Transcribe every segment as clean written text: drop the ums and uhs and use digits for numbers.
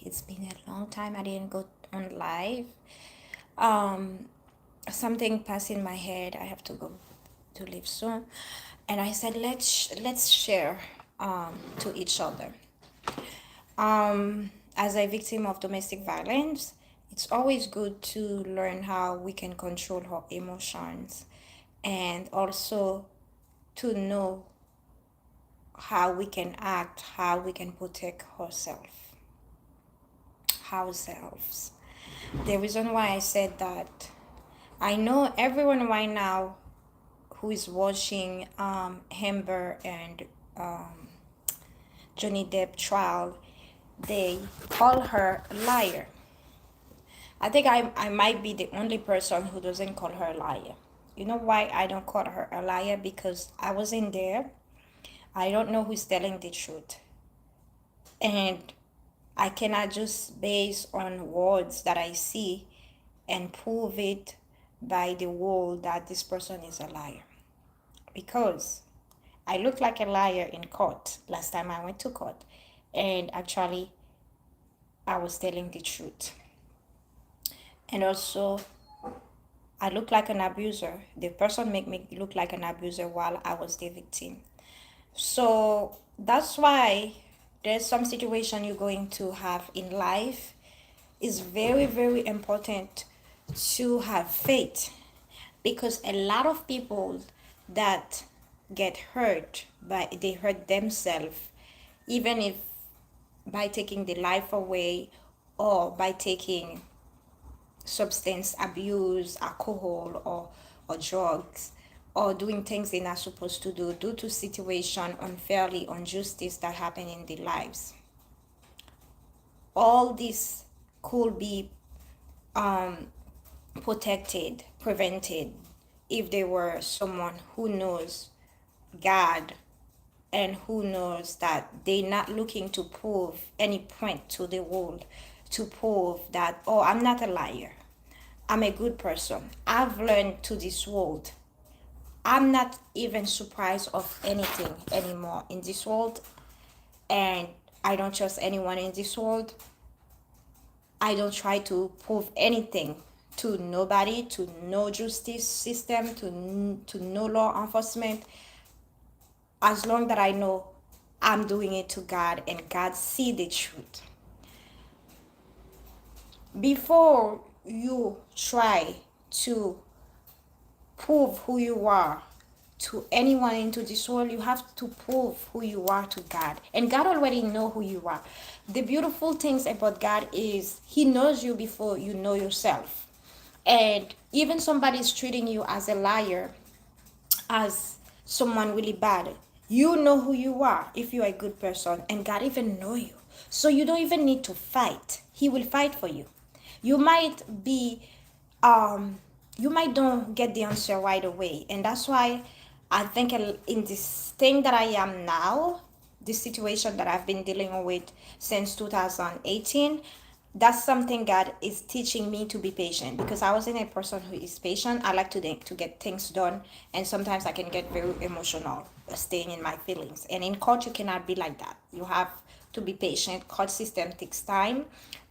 It's been a long time I didn't go on live. Something passed in my head. I have to go to live soon, and I said let's share to each other. As a victim of domestic violence, it's always good to learn how we can control our emotions, and also to know how we can act, how we can protect ourselves. The reason why I said that, I know everyone right now who is watching Amber and um, Johnny Depp trial, they call her a liar. I think I might be the only person who doesn't call her a liar. You know why I don't call her a liar? Because I wasn't there. I don't know who's telling the truth. And I cannot just base on words that I see and prove it by the word that this person is a liar. Because I looked like a liar in court last time I went to court. And actually, I was telling the truth. And also, I look like an abuser. The person make me look like an abuser while I was the victim. So that's why there's some situation you're going to have in life. It's very, very important to have faith, because a lot of people that get hurt by, they hurt themselves, even if by taking the life away, or by taking substance abuse, alcohol, or drugs, or doing things they're not supposed to do due to situation unfairly, injustice that happen in their lives. All this could be protected, prevented, if they were someone who knows God, and who knows that they're not looking to prove any point to the world, to prove that, oh, I'm not a liar, I'm a good person, I've learned to this world, I'm not even surprised of anything anymore in this world, and I don't trust anyone in this world. I don't try to prove anything to nobody, to no justice system, to no law enforcement. As long that I know I'm doing it to God, and God see the truth. Before you try to prove who you are to anyone into this world, you have to prove who you are to God, and God already know who you are. The beautiful things about God is he knows you before you know yourself. And even somebody's treating you as a liar, as someone really bad, you know who you are if you're a good person, and God even know you. So you don't even need to fight. He will fight for you. You might be you might don't get the answer right away, and that's why I think in this thing that I am now, this situation that I've been dealing with since 2018, that's something God is teaching me to be patient, because I wasn't a person who is patient. I like to get things done, and sometimes I can get very emotional, staying in my feelings. And in court, you cannot be like that. You have to be patient. Court system takes time,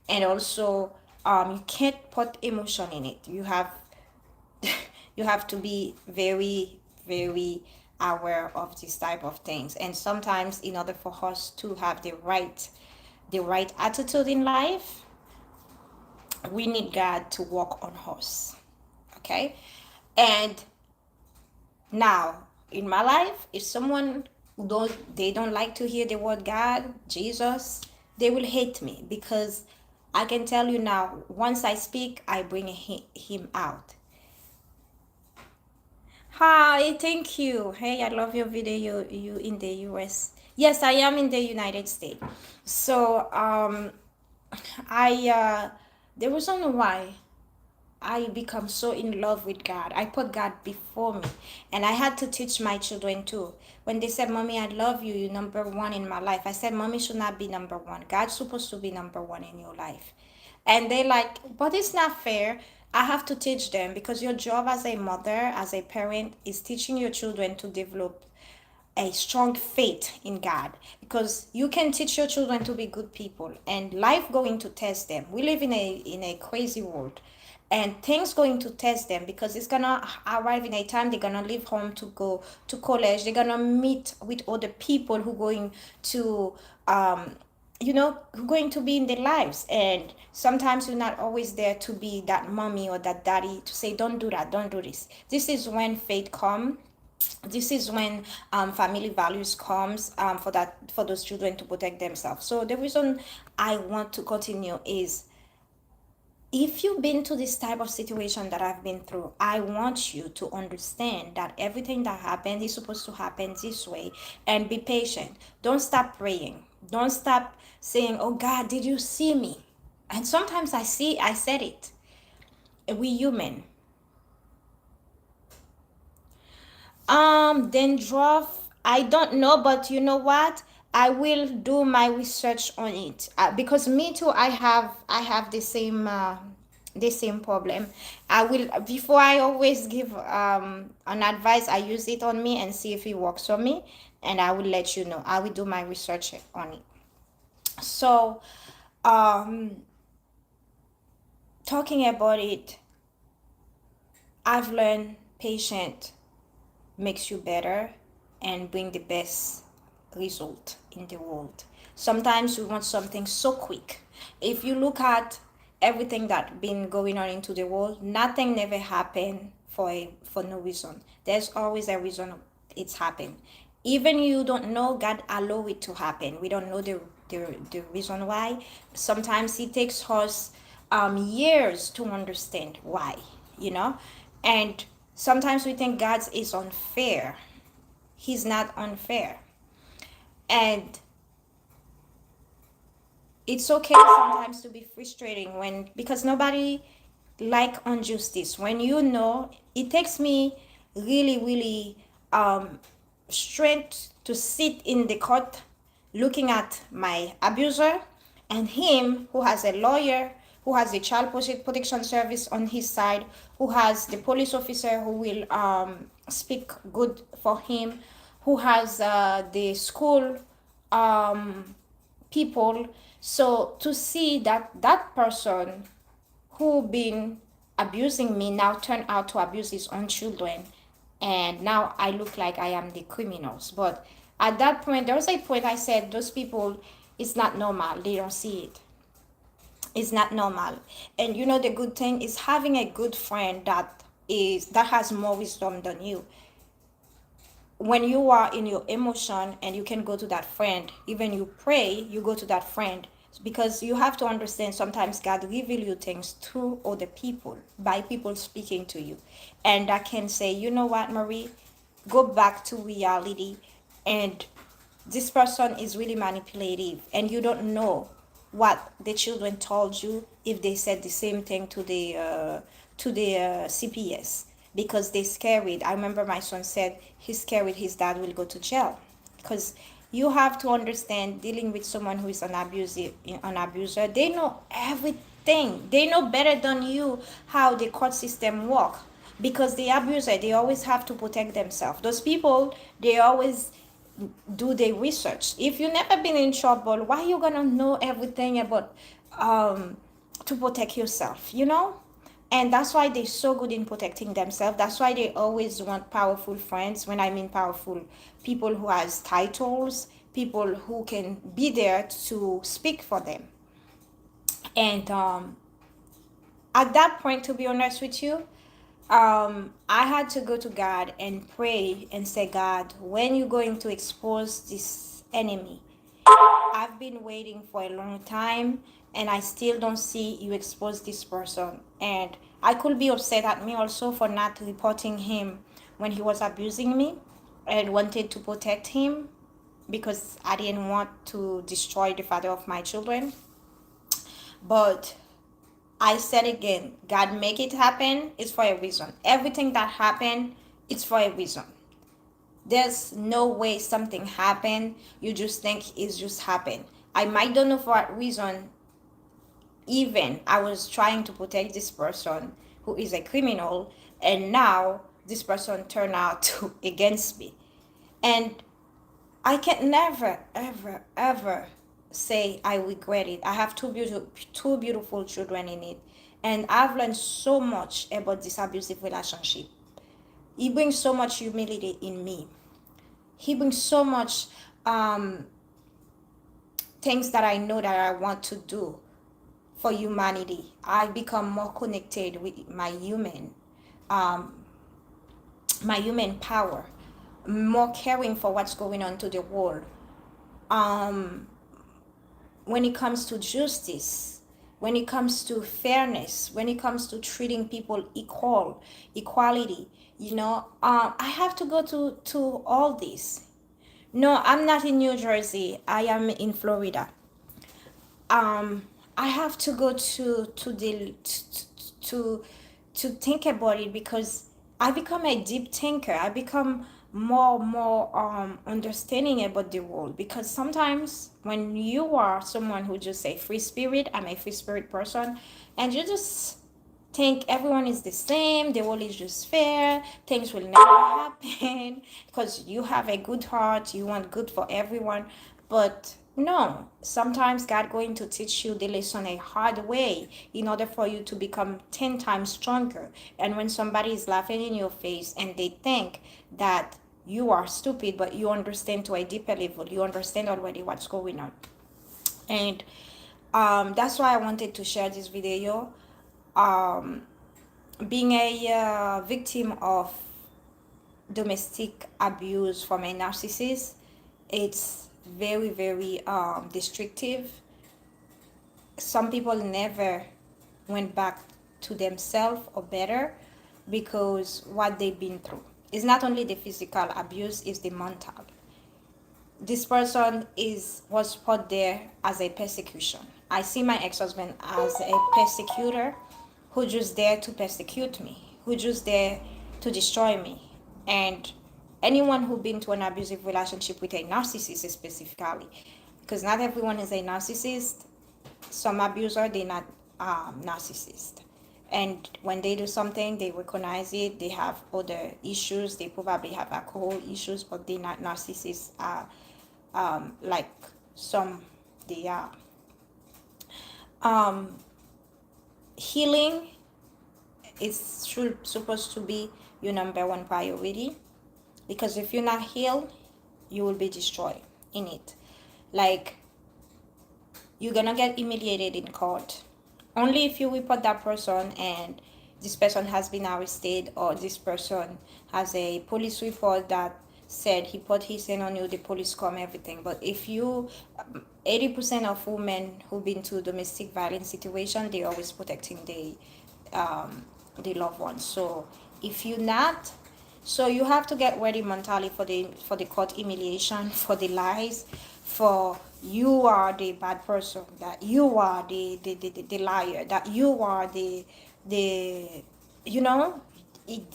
and also you can't put emotion in it. You have to be very, very aware of this type of things. And sometimes, in order for us to have the right attitude in life, we need God to work on us. Okay? And now, in my life, if someone don't like to hear the word God, Jesus, they will hate me, because I can tell you now, once I speak, I bring him out. Hi, thank you. Hey, I love your video. You in the US? Yes, I am in the United States. So, I the reason why I become so in love with God, I put God before me, and I had to teach my children too. When they said, "Mommy, I love you. You're number one in my life," I said, "Mommy should not be number one. God's supposed to be number one in your life." And they like, "But it's not fair." I have to teach them, because your job as a mother, as a parent, is teaching your children to develop a strong faith in God, because you can teach your children to be good people and life going to test them. We live in a crazy world, and things going to test them, because it's gonna arrive in a time they're gonna leave home to go to college. They're gonna meet with other people who going to who going to be in their lives, and sometimes you're not always there to be that mommy or that daddy to say don't do that, don't do this. This is when faith come. This is when family values comes, for those children to protect themselves. So the reason I want to continue is, if you've been to this type of situation that I've been through, I want you to understand that everything that happened is supposed to happen this way, and be patient. Don't stop praying. Don't stop saying, "Oh God, did you see me?" And sometimes I said it. We human. Dandruff, I don't know, but you know what? I will do my research on it, because me too. I have the same problem. I will, before I always give an advice. I use it on me and see if it works for me, and I will let you know. I will do my research on it. So, um, talking about it, I've learned patient makes you better and bring the best result in the world. Sometimes we want something so quick. If you look at everything that been going on into the world, nothing never happened for no reason. There's always a reason it's happened. Even you don't know, God allow it to happen. We don't know the reason why. Sometimes it takes us years to understand why, you know? And sometimes we think God is unfair. He's not unfair. And it's okay sometimes to be frustrating, when, because nobody like injustice. When you know, it takes me really, really strength to sit in the court looking at my abuser, and him who has a lawyer, who has the child protection service on his side, who has the police officer who will speak good for him, who has the school um, people. So to see that that person who been abusing me now turn out to abuse his own children, and now I look like I am the criminals. But at that point, there was a point I said, those people, it's not normal. They don't see it. It's not normal. And you know, the good thing is having a good friend that has more wisdom than you. When you are in your emotion, and you can go to that friend, even you pray, you go to that friend, because you have to understand, sometimes God reveal you things through other people, by people speaking to you, and I can say, you know what, Marie, go back to reality, and this person is really manipulative, and you don't know what the children told you, if they said the same thing to the CPS, because they scared. I remember my son said he's scared his dad will go to jail, because you have to understand, dealing with someone who is an abuser, they know everything. They know better than you how the court system work, because the abuser, they always have to protect themselves. Those people, they always do their research. If you never been in trouble, why you gonna know everything about to protect yourself, you know? And that's why they're so good in protecting themselves. That's why they always want powerful friends. When I mean powerful, people who has titles, people who can be there to speak for them. And at that point, to be honest with you, I had to go to God and pray and say, God, when you going to expose this enemy? I've been waiting for a long time, and I still don't see you expose this person. And I could be upset at me also for not reporting him when he was abusing me, and wanted to protect him, because I didn't want to destroy the father of my children. But I said again, God make it happen, it's for a reason. Everything that happened, it's for a reason. There's no way something happened, you just think it's just happened. I might don't know for what reason, even I was trying to protect this person who is a criminal, and now this person turned out to against me. And I can never, ever, ever say I regret it. I have two beautiful children in it, and I've learned so much about this abusive relationship. He brings so much humility in me. He brings so much um, things that I know that I want to do for humanity. I become more connected with um, my human power, more caring for what's going on to the world. Um, when it comes to justice, when it comes to fairness, when it comes to treating people equality, I have to go to all this. No, I'm not in New Jersey. I am in Florida. um I have to go to to think about it, because I become a deep thinker. I become more understanding about the world, because sometimes when you are someone who just say free spirit, I'm a free spirit person, and you just think everyone is the same, the world is just fair, things will never happen because you have a good heart, you want good for everyone. But no, sometimes God going to teach you the lesson a hard way in order for you to become 10 times stronger. And when somebody is laughing in your face and they think that you are stupid, but you understand to a deeper level, you understand already what's going on. And that's why I wanted to share this video. um, Being a victim of domestic abuse from a narcissist, it's very, very destructive. Some people never went back to themselves or better, because what they've been through is not only the physical abuse, is the mental. This person is was put there as a persecution. I see my ex-husband as a persecutor, who just there to persecute me, who just there to destroy me. And anyone who been to an abusive relationship with a narcissist specifically, because not everyone is a narcissist. Some abuser, they're not narcissist. And when they do something, they recognize it. They have other issues. They probably have alcohol issues, but they're not narcissists. Like some they are. Um, Healing is supposed to be your number one priority, because if you're not healed, you will be destroyed in it. Like, you're gonna get humiliated in court. Only if you report that person and this person has been arrested, or this person has a police report that said he put his hand on you, the police come, everything. But if you, 80% of women who've been to domestic violence situation, they always protecting the loved ones. So if you're not, so you have to get ready mentally for the court humiliation, for the lies, for you are the bad person, that you are the liar, that you are the you know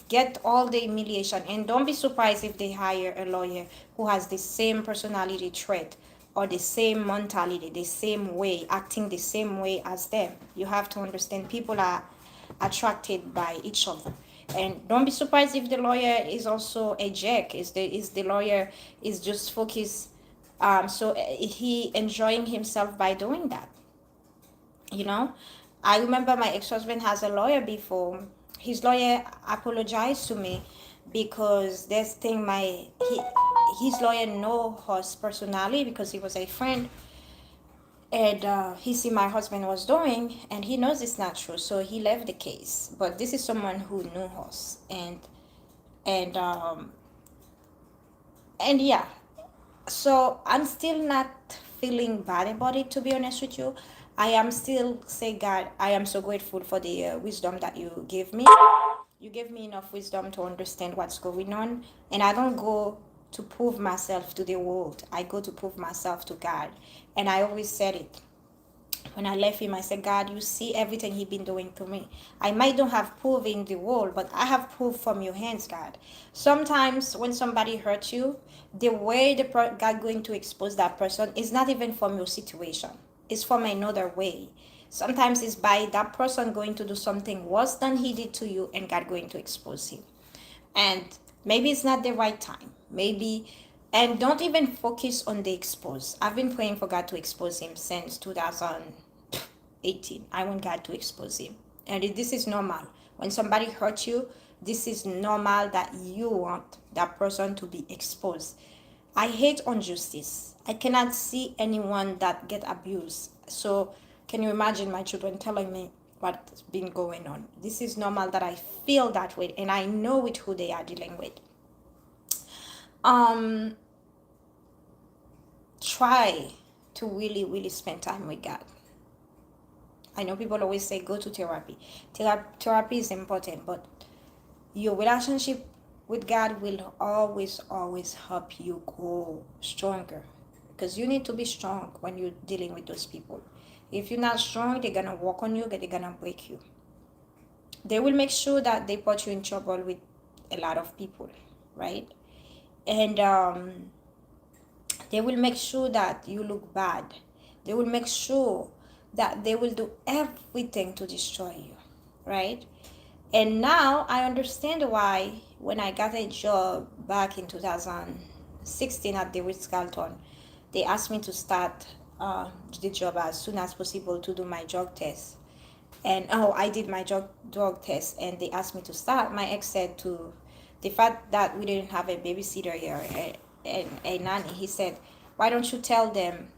get all the humiliation. And don't be surprised if they hire a lawyer who has the same personality trait, or the same mentality, the same way, acting the same way as them. You have to understand, people are attracted by each other. And don't be surprised if the lawyer is also a jerk. Is the lawyer is just focused, so he enjoying himself by doing that, you know. I remember my ex-husband has a lawyer before. His lawyer apologized to me, because this thing his lawyer know us personally, because he was a friend. And he see my husband was doing, and he knows it's not true, so he left the case. But this is someone who knew us. And yeah, so I'm still not feeling bad about it, to be honest with you. I am still say, God, I am so grateful for the wisdom that you gave me. You gave me enough wisdom to understand what's going on. And I don't go to prove myself to the world, I go to prove myself to God. And I always said it when I left him. I said, God, you see everything he been doing to me. I might don't have proof in the world, but I have proof from your hands, God. Sometimes when somebody hurts you, the way God going to expose that person is not even from your situation. It's from another way. Sometimes it's by that person going to do something worse than he did to you, and God going to expose him. And maybe it's not the right time. Maybe And don't even focus on the expose. I've been praying for God to expose him since 2018. I want God to expose him. And this is normal. When somebody hurts you, this is normal that you want that person to be exposed. I hate injustice. I cannot see anyone that get abused. So can you imagine my children telling me what's been going on? This is normal that I feel that way, and I know with who they are dealing with. Um, Try to really, really spend time with God. I know people always say go to therapy. Therapy is important, but your relationship with God will always, always help you grow stronger. Because you need to be strong when you're dealing with those people. If you're not strong, they're gonna walk on you, they're gonna break you. They will make sure that they put you in trouble with a lot of people, right? And they will make sure that you look bad. They will make sure that they will do everything to destroy you, right? And now I understand why when I got a job back in 2016 at the Ritz-Carlton, they asked me to start the job as soon as possible to do my drug test. And I did my drug test, and they asked me to start. My ex said to the fact that we didn't have a babysitter here and a nanny, he said, why don't you tell them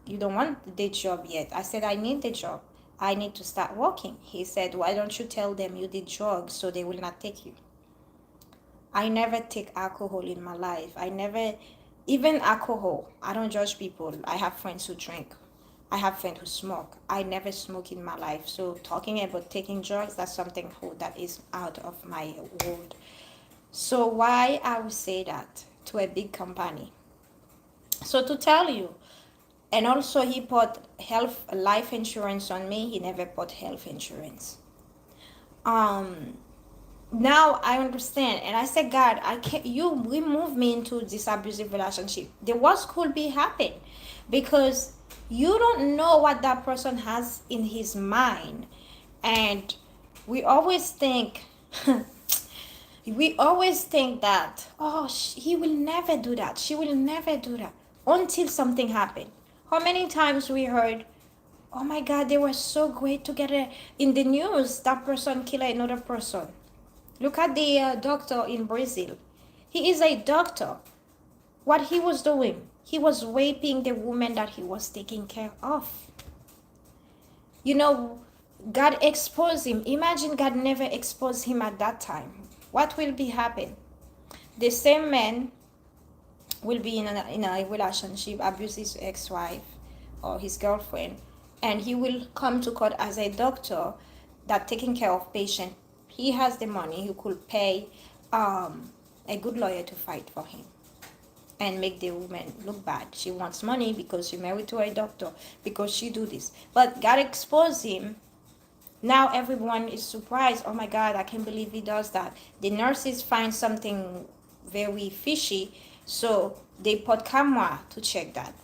you don't want the job yet? I said, I need the job. I need to start working. He said, why don't you tell them you did drugs so they will not take you? I never take alcohol in my life. I never, even alcohol, I don't judge people. I have friends who drink. I have friends who smoke. I never smoke in my life. So talking about taking drugs, that's something that is out of my world. So why I would say that to a big company? So to tell you, and also he put life insurance on me. He never put health insurance. Um, Now I understand, and I said, God, I can't. You remove me into this abusive relationship. The worst could be happen, because you don't know what that person has in his mind, and we always think. We always think that, oh, he will never do that, she will never do that, until something happened. How many times we heard, oh my God, they were so great together, in the news that person killed another person. Look at the doctor in Brazil. He is a doctor. What he was doing, he was raping the woman that he was taking care of. You know, God exposed him. Imagine God never exposed him at that time. What will be happen? The same man will be in a relationship, abuse his ex-wife or his girlfriend, and he will come to court as a doctor that taking care of patient. He has the money. He could pay a good lawyer to fight for him and make the woman look bad. She wants money because she married to a doctor, because she do this. But God exposed him. Now everyone is surprised. Oh my God, I can't believe he does that. The nurses find something very fishy, so they put camera to check that.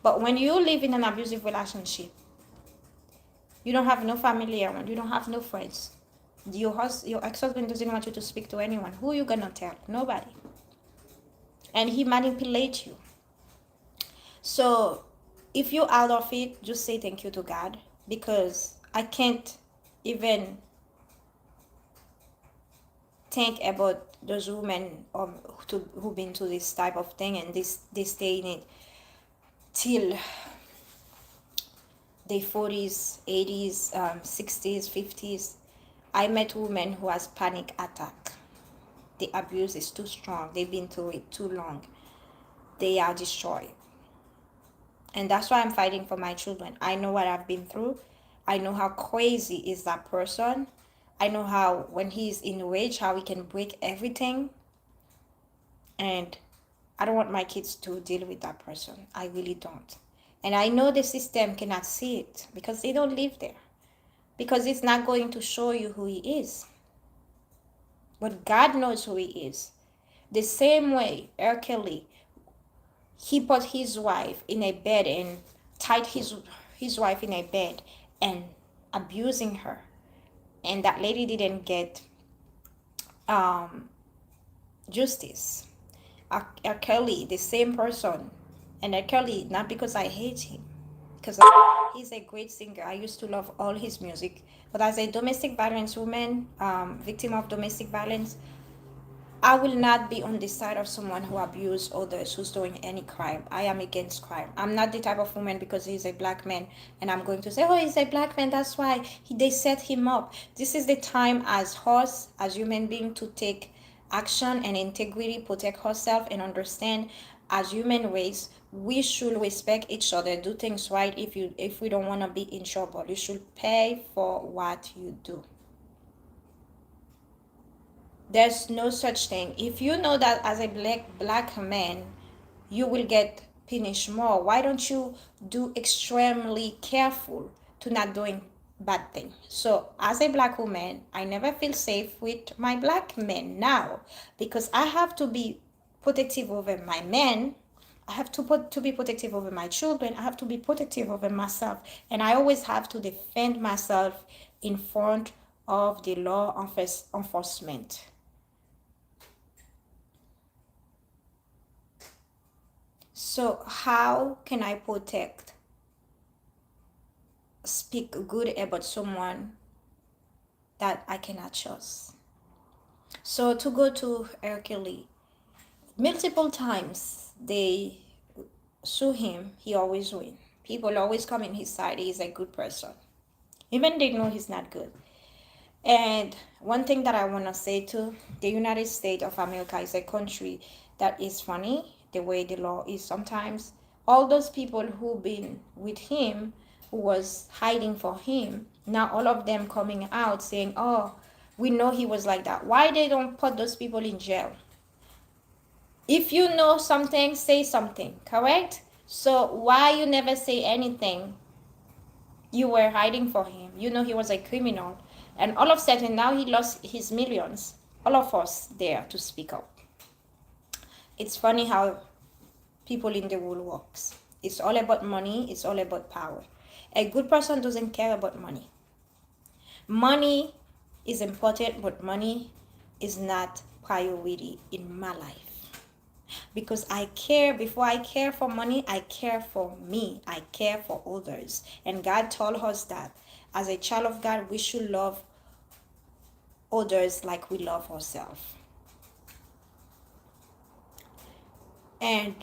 But when you live in an abusive relationship, you don't have no family around, you don't have no friends. Your ex-husband doesn't want you to speak to anyone. Who you gonna tell? Nobody. And he manipulates you. So if you're out of it, just say thank you to God, because I can't even think about those women who've been to this type of thing, and they stay in it till their 40s, 80s, 60s, 50s. I met women who has panic attack. The abuse is too strong. They've been through it too long. They are destroyed. And that's why I'm fighting for my children. I know what I've been through. I know how crazy is that person. I know how, when he's in rage, how he can break everything. And I don't want my kids to deal with that person. I really don't. And I know the system cannot see it because they don't live there. Because it's not going to show you who he is. But God knows who he is. The same way R. Kelly, he put his wife in a bed and tied his wife in a bed and abusing her. And that lady didn't get justice. R. Kelly, the same person. And R. Kelly, not because I hate him, because he's a great singer. I used to love all his music. But as a domestic violence woman, victim of domestic violence, I will not be on the side of someone who abuse others, who's doing any crime. I am against crime. I'm not the type of woman because he's a black man and I'm going to say, oh, he's a black man, that's why they set him up. This is the time as us, as human beings, to take action and integrity, protect ourselves and understand as human race, we should respect each other, do things right. If we don't want to be in trouble, you should pay for what you do. There's no such thing. If you know that as a black man you will get punished more, why don't you do extremely careful to not doing bad thing? So as a black woman, I never feel safe with my black men now because I have to be protective over my men. I have to be protective over my children. I have to be protective over myself, and I always have to defend myself in front of the law enforcement. So how can I speak good about someone that I cannot trust? So to go to Hercule, multiple times they sue him, he always win. People always come in his side, he's a good person. Even they know he's not good. And one thing that I want to say too, the United States of America is a country that is funny the way the law is sometimes. All those people who been with him, who was hiding for him, now all of them coming out saying, oh, we know he was like that. Why they don't put those people in jail? If you know something, say something, correct? So why you never say anything? You were hiding for him. You know he was a criminal. And all of a sudden now he lost his millions. All of us there to speak up. It's funny how people in the world works. It's all about money. It's all about power. A good person doesn't care about money. Money is important, but money is not priority in my life. Because I care, before I care for money, I care for me. I care for others. And God told us that as a child of God, we should love others like we love ourselves. And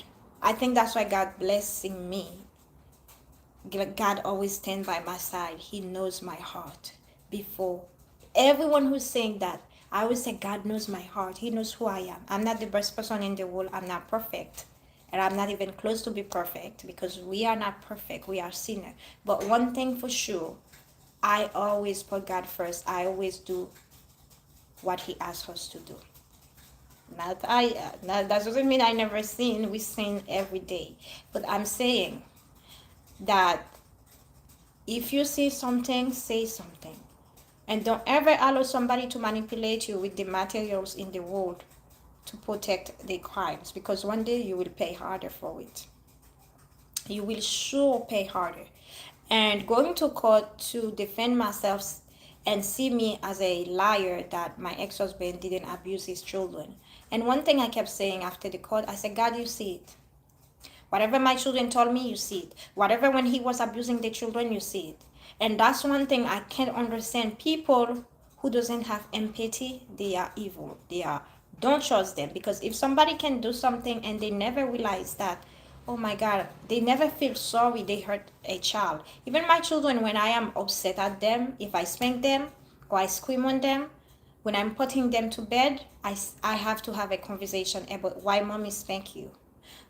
I think that's why God blessing me. God always stand by my side. He knows my heart. Before everyone who's saying that, I always say God knows my heart. He knows who I am. I'm not the best person in the world. I'm not perfect. And I'm not even close to be perfect because we are not perfect. We are sinners. But one thing for sure, I always put God first. I always do what he asks us to do. Not that doesn't mean I never sin. We sin every day. But I'm saying that if you see something, say something. And don't ever allow somebody to manipulate you with the materials in the world to protect the crimes, because one day you will pay harder for it. You will sure pay harder. And going to court to defend myself and see me as a liar that my ex-husband didn't abuse his children. And one thing I kept saying after the court, I said, God, you see it. Whatever my children told me, you see it. Whatever when he was abusing the children, you see it. And that's one thing I can't understand. People who doesn't have empathy, they are evil. Don't trust them. Because if somebody can do something and they never realize that, oh my God, they never feel sorry they hurt a child. Even my children, when I am upset at them, if I spank them or I scream on them, when I'm putting them to bed, I have to have a conversation about why mommy spank you,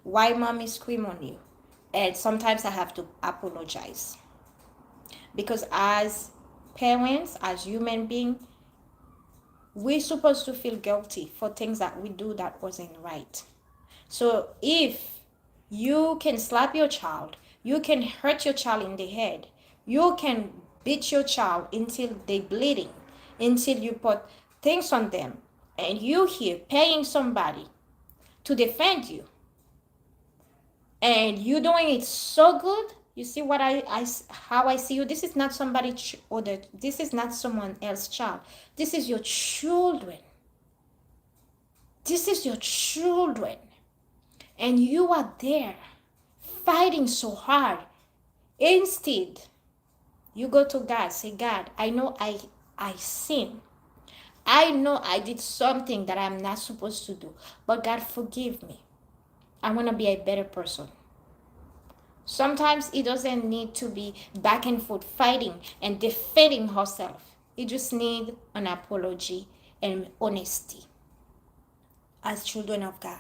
why mommy scream on you. And sometimes I have to apologize. Because as parents, as human beings, we're supposed to feel guilty for things that we do that wasn't right. So if you can slap your child, you can hurt your child in the head, you can beat your child until they bleeding, until you put things on them, and you here paying somebody to defend you, and you doing it so good. You see what how I see you. This is not somebody this is not someone else's child. This is your children. This is your children. and you are there fighting so hard. Instead, you go to God, say, God, I know I sin. I know I did something that I'm not supposed to do, but God, forgive me. I want to be a better person. Sometimes it doesn't need to be back and forth fighting and defending herself. You just need an apology and honesty as children of God.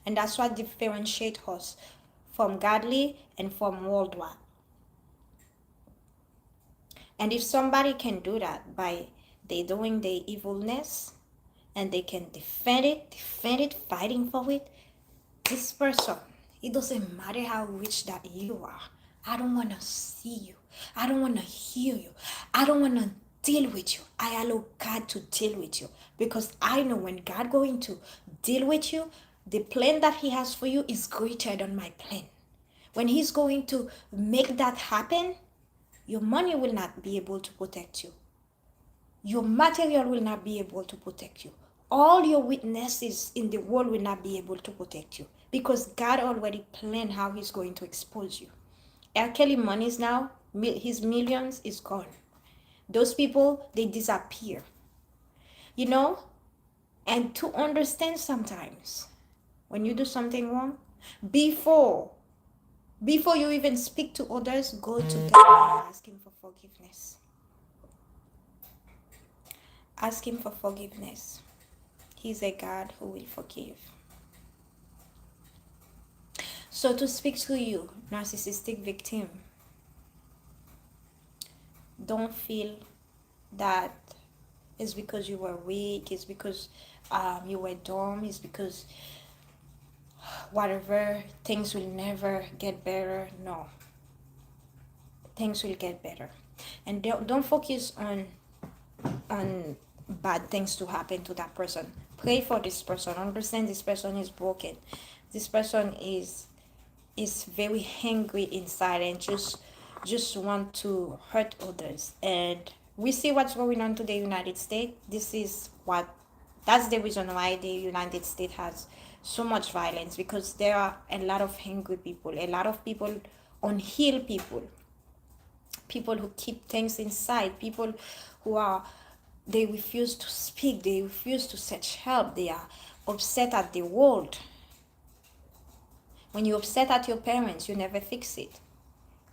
And that's what differentiates us from godly and from worldwide. And if somebody can do that by they doing their evilness and they can defend it, fighting for it, this person, it doesn't matter how rich that you are. I don't want to see you. I don't want to hear you. I don't want to deal with you. I allow God to deal with you because I know when God going to deal with you, the plan that He has for you is greater than my plan. When He's going to make that happen, your money will not be able to protect you. Your material will not be able to protect you. All your witnesses in the world will not be able to protect you because God already planned how He's going to expose you. R. Kelly monies now, his millions is gone. Those people, they disappear. You know? And to understand sometimes, when you do something wrong, before you even speak to others, go to God and ask Him for forgiveness. Ask Him for forgiveness. He's a God who will forgive. So to speak to you, narcissistic victim, don't feel that it's because you were weak, it's because you were dumb, it's because whatever, things will never get better. No, things will get better. And don't focus on bad things to happen to that person. Pray for this person. Understand this person is broken. This person is very angry inside and just want to hurt others. And we see what's going on to the United States. That's the reason why the United States has so much violence, because there are a lot of angry people, a lot of people, unhealed people who keep things inside, people who are, they refuse to speak, they refuse to search help, they are upset at the world. When you're upset at your parents, you never fix it.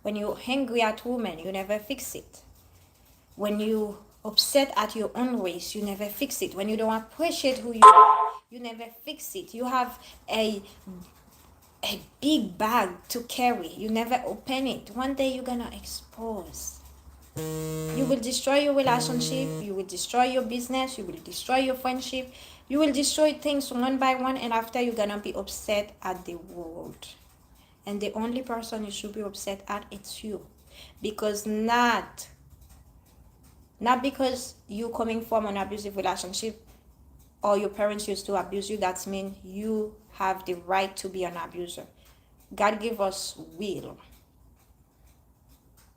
When you're angry at women, you never fix it. When you upset at your own race, you never fix it. When you don't appreciate who you are, you never fix it. You have a big bag to carry, you never open it. One day you're gonna expose. You will destroy your relationship, you will destroy your business, you will destroy your friendship, you will destroy things one by one, and after you're gonna be upset at the world. And the only person you should be upset at, it's you. Because not because you coming from an abusive relationship or your parents used to abuse you, that means you have the right to be an abuser. God gave us will.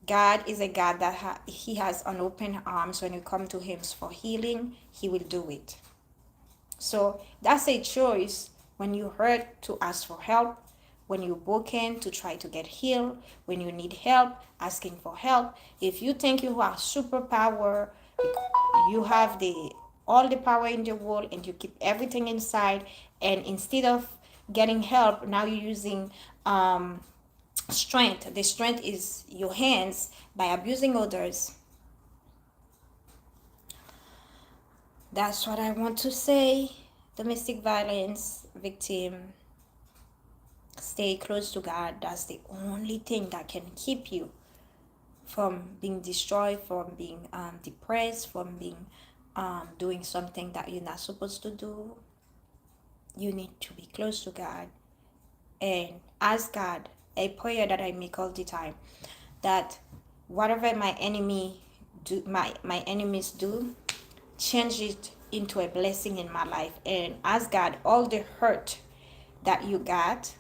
God is a God that He has an open arms. When you come to Him for healing, He will do it. So that's a choice. When you hurt, to ask for help. When you're broken, to try to get healed. When you need help, asking for help. If you think you have superpower, you have all the power in the world, and you keep everything inside, and instead of getting help, now you're using strength. The strength is your hands by abusing others. That's what I want to say. Domestic violence victim, stay close to God. That's the only thing that can keep you from being destroyed, from being depressed, from being doing something that you're not supposed to do. You need to be close to God and ask God. A prayer that I make all the time, that whatever my enemies do, change it into a blessing in my life, and ask God all the hurt that you got,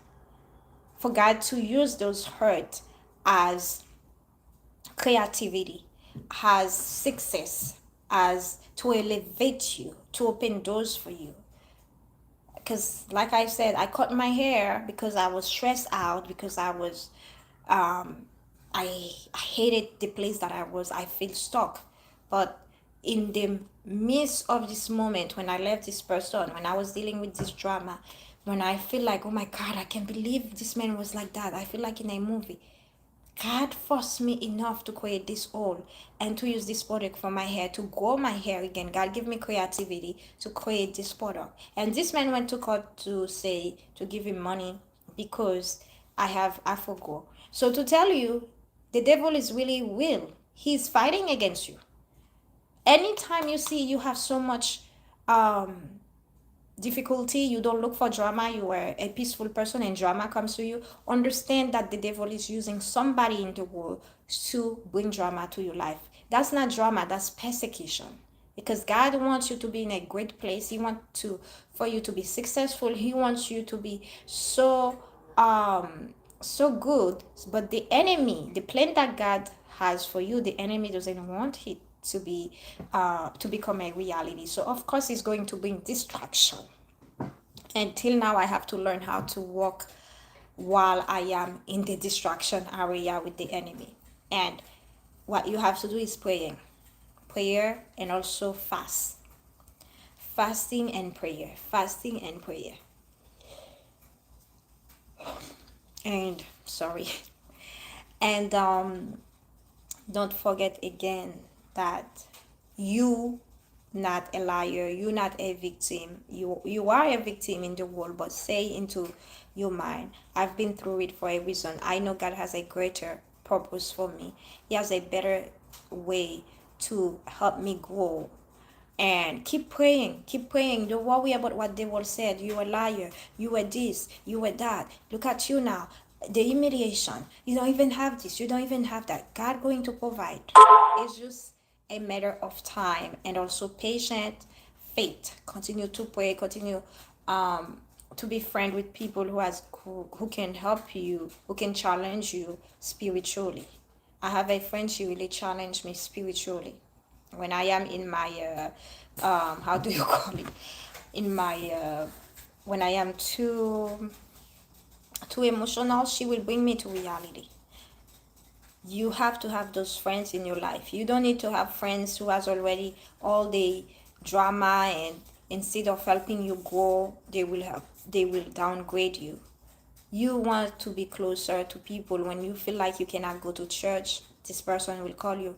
for God to use those hurt as creativity, as success, as to elevate you, to open doors for you. because like I said, I cut my hair because I was stressed out, because I was um I hated the place that I was. I feel stuck. But in the midst of this moment, when I left this person, when I was dealing with this drama, when I feel like, oh my God, I can't believe this man was like that, I feel like in a movie. God forced me enough to create this oil and to use this product for my hair, to grow my hair again. God give me creativity to create this product. And this man went to court to say, to give him money because I have Afro grow. So to tell you, the devil is really real. He's fighting against you. Anytime you see you have so much um difficulty, you don't look for drama, you are a peaceful person and drama comes to you, understand that the devil is using somebody in the world to bring drama to your life. That's not drama, that's persecution. Because God wants you to be in a great place. He wants to for you to be successful. He wants you to be so good. But the enemy, the plan that God has for you, the enemy doesn't want it to become a reality. So of course he's going to bring distraction. Until now I have to learn how to walk while I am in the distraction area with the enemy. And what you have to do is prayer and also fasting and prayer. And sorry. And don't forget again that you not a liar, you're not a victim. You are a victim in the world, but say into your mind, I've been through it for a reason. I know God has a greater purpose for me. He has a better way to help me grow. And keep praying, keep praying. Don't worry about what they will said. You a liar, you were this, you were that. Look at you now. The humiliation. You don't even have this, you don't even have that. God going to provide. It's just a matter of time and also patient faith. Continue to pray, continue to be friend with people who can help you, who can challenge you spiritually. I have a friend, she really challenged me spiritually when I am in my how do you call it, in my when I am too emotional, she will bring me to reality. You have to have those friends in your life. You don't need to have friends who has already all the drama, and instead of helping you grow, they will downgrade you. You want to be closer to people. When you feel like you cannot go to church, this person will call you,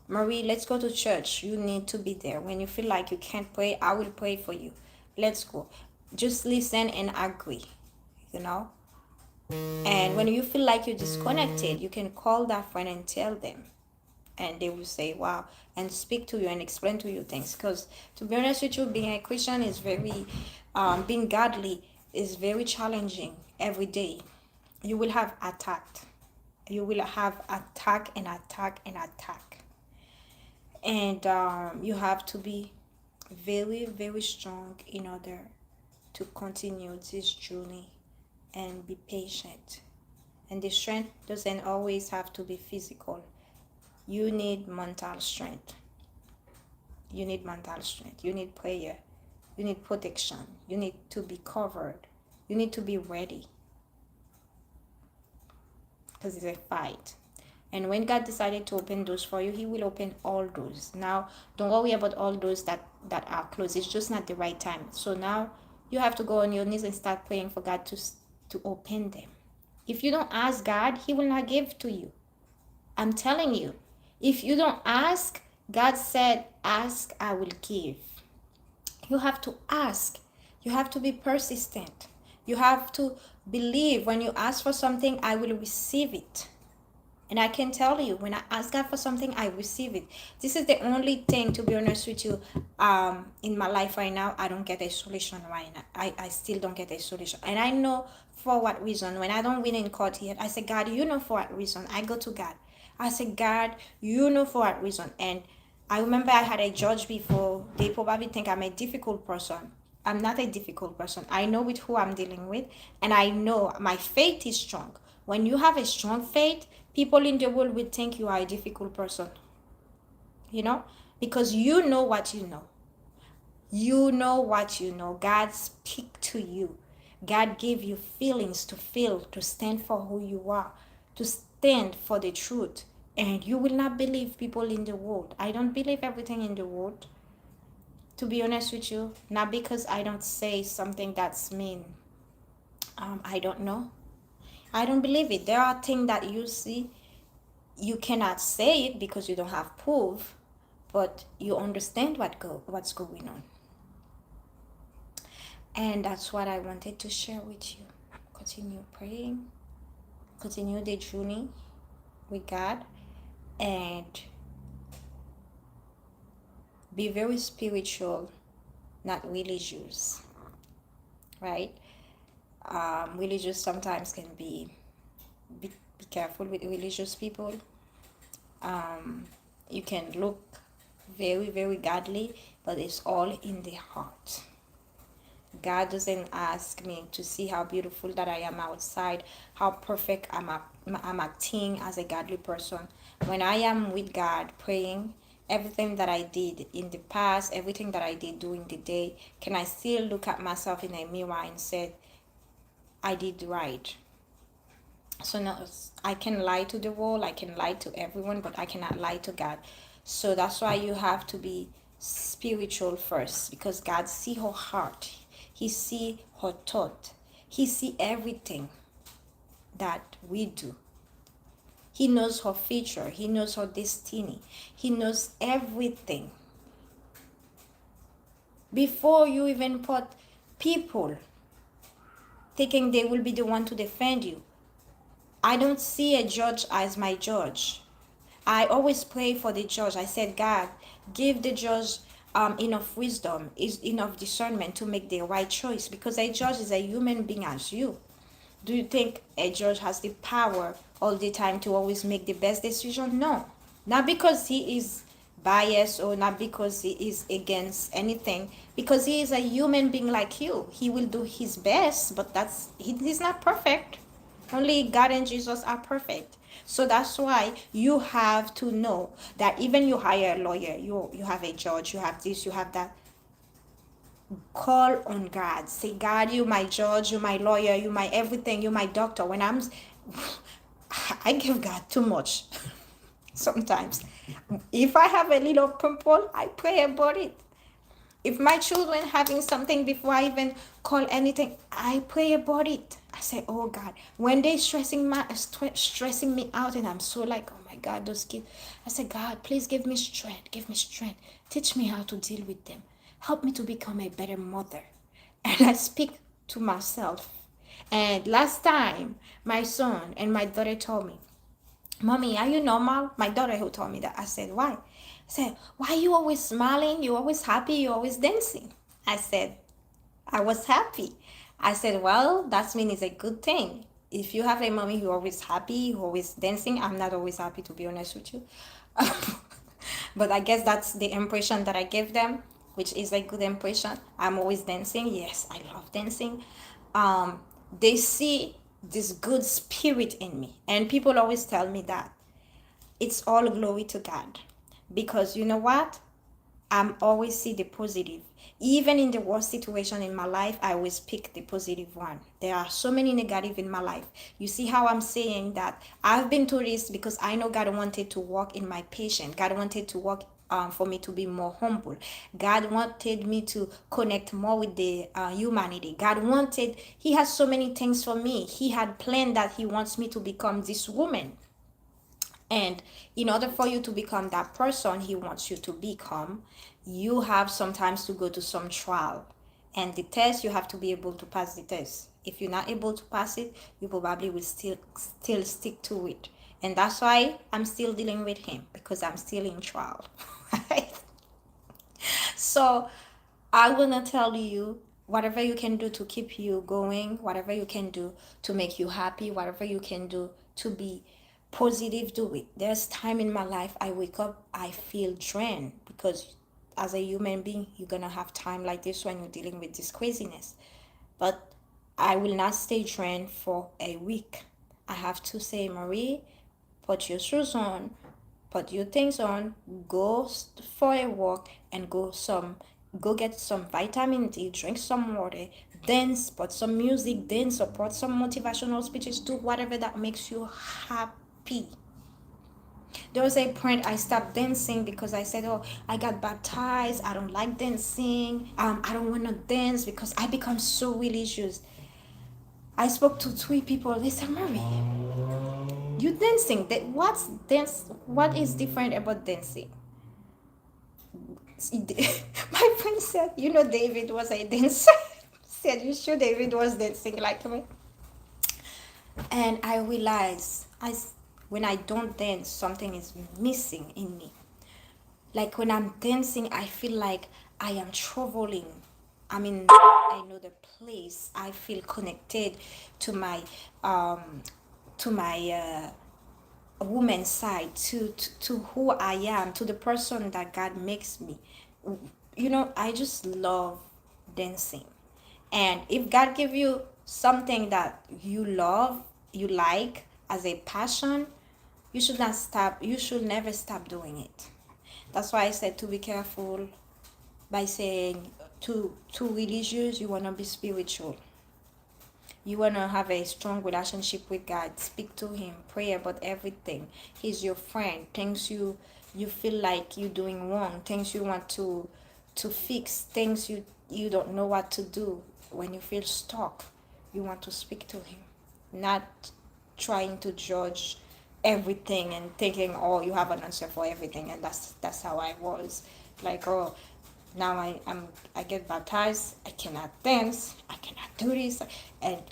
Marie, let's go to church. You need to be there. When you feel like you can't pray, I will pray for you. Let's go. Just listen and agree, you know? And when you feel like you're disconnected, you can call that friend and tell them. And they will say, wow, and speak to you and explain to you things. Because to be honest with you, being a Christian is being godly is very challenging every day. You will have attacked. You will have attack and attack and attack. And you have to be very, very strong in order to continue this journey and be patient. And the strength doesn't always have to be physical. You need mental strength. You need mental strength. You need prayer. You need protection. You need to be covered. You need to be ready. Because it's a fight. And when God decided to open doors for you, He will open all doors. Now, don't worry about all doors that are closed. It's just not the right time. So now you have to go on your knees and start praying for God to open them. If you don't ask God, He will not give to you. I'm telling you. If you don't ask, God said, ask, I will give. You have to ask. You have to be persistent. You have to believe when you ask for something, I will receive it. And I can tell you, when I ask God for something, I receive it. This is the only thing, to be honest with you, in my life right now, I don't get a solution right now. I still don't get a solution. And I know for what reason. When I don't win in court yet, I say, God, you know for what reason. I go to God. I say, God, you know for what reason. And I remember I had a judge before. They probably think I'm a difficult person. I'm not a difficult person. I know with who I'm dealing with. And I know my faith is strong. When you have a strong faith, people in the world will think you are a difficult person. You know? Because you know what you know. You know what you know. God speak to you. God gave you feelings to feel, to stand for who you are, to stand for the truth. And you will not believe people in the world. I don't believe everything in the world, to be honest with you. Not because I don't say something that's mean. I don't know. I don't believe it. There are things that you see, you cannot say it because you don't have proof, but you understand what's going on. And that's what I wanted to share with you. Continue praying, continue the journey with God, and be very spiritual, not religious, right? Religious sometimes can be careful with religious people. You can look very, very godly, but it's all in the heart. God doesn't ask me to see how beautiful that I am outside, how perfect I'm acting as a godly person. When I am with God praying, everything that I did in the past, everything that I did during the day, can I still look at myself in a mirror and say, I did right? So now I can lie to the world, I can lie to everyone, but I cannot lie to God. So that's why you have to be spiritual first, because God see her heart. He see her thought. He see everything that we do. He knows her future. He knows her destiny. He knows everything. Before you even put people thinking they will be the one to defend you, I don't see a judge as my judge. I always pray for the judge. I said, God, give the judge enough wisdom, is enough discernment to make the right choice, because a judge is a human being as you. Do you think a judge has the power all the time to always make the best decision? No. Not because he is biased or not because he is against anything, because he is a human being like you. He will do his best, but he's not perfect. Only God and Jesus are perfect. So that's why you have to know that even you hire a lawyer, you have a judge, you have this, you have that. Call on God. Say, God, you my judge, you my lawyer, you my everything, you my doctor. When I give God too much sometimes. If I have a little pimple, I pray about it. If my children having something, before I even call anything, I pray about it. I say, oh God, when they stressing me out, and I'm so like, oh my God, those kids. I say, God, please give me strength, give me strength. Teach me how to deal with them. Help me to become a better mother. And I speak to myself. And last time, my son and my daughter told me, Mommy, are you normal? My daughter who told me that. I said, why? I said, why are you always smiling? You're always happy. You're always dancing. I said, I was happy. I said, well, that means it's a good thing. If you have a mommy who always happy, who always dancing, I'm not always happy, to be honest with you. But I guess that's the impression that I give them, which is a good impression. I'm always dancing. Yes, I love dancing. They see this good spirit in me. And people always tell me that it's all glory to God. Because you know what? I'm always see the positive. Even in the worst situation in my life, I always pick the positive one. There are so many negative in my life. You see how I'm saying that I've been through this because I know God wanted to work in my patience. God wanted to work for me to be more humble. God wanted me to connect more with the humanity. He has so many things for me. He had planned that he wants me to become this woman. And in order for you to become that person he wants you to become, you have sometimes to go to some trial. And the test, you have to be able to pass the test. If you're not able to pass it, you probably will still stick to it. And that's why I'm still dealing with him, because I'm still in trial. Right? So I will not tell you whatever you can do to keep you going, whatever you can do to make you happy, whatever you can do to be positive, do it. There's time in my life I wake up, I feel drained, because as a human being, you're gonna have time like this when you're dealing with this craziness. But I will not stay drained for a week. I have to say, Marie, put your shoes on, put your things on, go for a walk, and go some go get some vitamin D, drink some water, dance, put some music, dance, or put some motivational speeches, do whatever that makes you happy. There was a point I stopped dancing because I said, "Oh, I got baptized. I don't like dancing. I don't want to dance because I become so religious." I spoke to three people. They said, "Mary, you dancing? What's dance? What is different about dancing?" My friend said, "You know, David was a dancer." Said, "You sure David was dancing like me?" And I realized, when I don't dance, something is missing in me. Like when I'm dancing, I feel like I am traveling. I mean, I know the place. I feel connected to my um to my woman side, to who I am, to the person that God makes me. You know, I just love dancing. And if God give you something that you love, you like as a passion, you should not stop. You should never stop doing it. That's why I said to be careful by saying to religious, you wanna be spiritual. You wanna have a strong relationship with God. Speak to Him. Pray about everything. He's your friend. Things you feel like you're doing wrong. Things you want to fix. Things you don't know what to do. When you feel stuck, you want to speak to Him, not trying to judge everything and thinking, oh, you have an answer for everything. And that's how I was. Like, oh, now I get baptized, I cannot dance, I cannot do this, and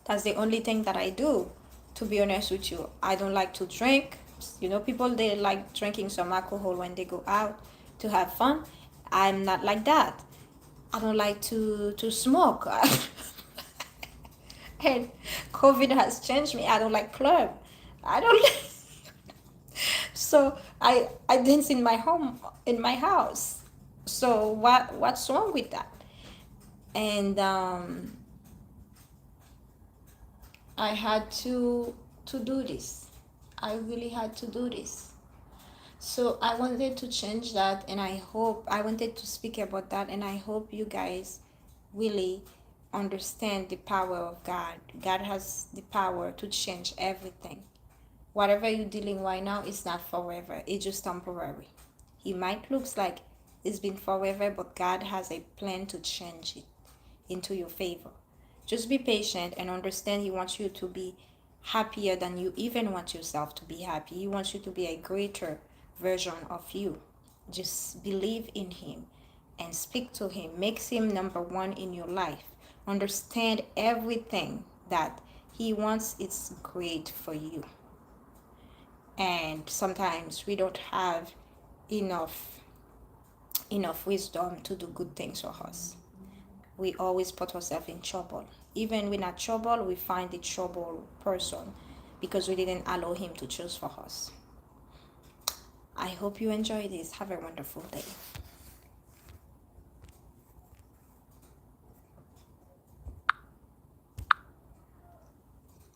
that's the only thing that I do. To be honest with you, I don't like to drink. You know, people, they like drinking some alcohol when they go out to have fun. I'm not like that. I don't like to smoke. And COVID has changed me. I don't like club. I don't like. So I dance in my home, in my house. So what's wrong with that? And I had to do this. I really had to do this. So I wanted to change that, and I wanted to speak about that, and I hope you guys really understand the power of God. God has the power to change everything. Whatever you're dealing right now is not forever. It's just temporary. It might looks like it's been forever, but God has a plan to change it into your favor. Just be patient and understand He wants you to be happier than you even want yourself to be happy. He wants you to be a greater version of you. Just believe in Him and speak to Him. Makes Him number one in your life. Understand everything that He wants is great for you. And sometimes we don't have enough wisdom to do good things for us. We always put ourselves in trouble. Even when at trouble, we find the trouble person because we didn't allow Him to choose for us. I hope you enjoy this. Have a wonderful day.